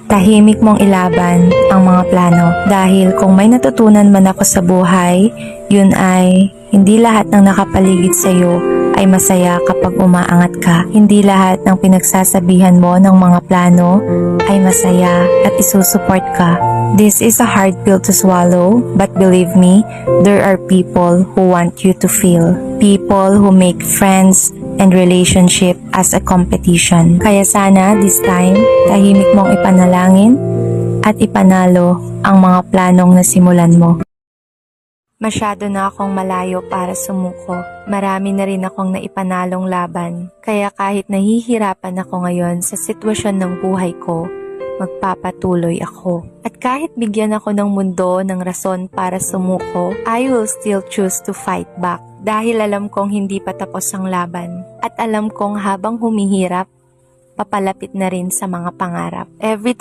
Tahimik mong ilaban ang mga plano dahil kung may natutunan man ako sa buhay, yun ay hindi lahat ng nakapaligid sa iyo ay masaya kapag umaangat ka. Hindi lahat ng pinagsasabihan mo ng mga plano ay masaya at isusuport ka. This is a hard pill to swallow, but believe me, there are people who want you to feel. People who make friends and relationship as a competition. Kaya sana this time, tahimik mong ipanalangin at ipanalo ang mga planong nasimulan mo. Masyado na akong malayo para sumuko. Marami na rin akong naipanalong laban. Kaya kahit nahihirapan ako ngayon sa sitwasyon ng buhay ko, magpapatuloy ako. At kahit bigyan ako ng mundo ng rason para sumuko, I will still choose to fight back. Dahil alam kong hindi pa tapos ang laban. At alam kong habang humihirap, papalapit na rin sa mga pangarap. Every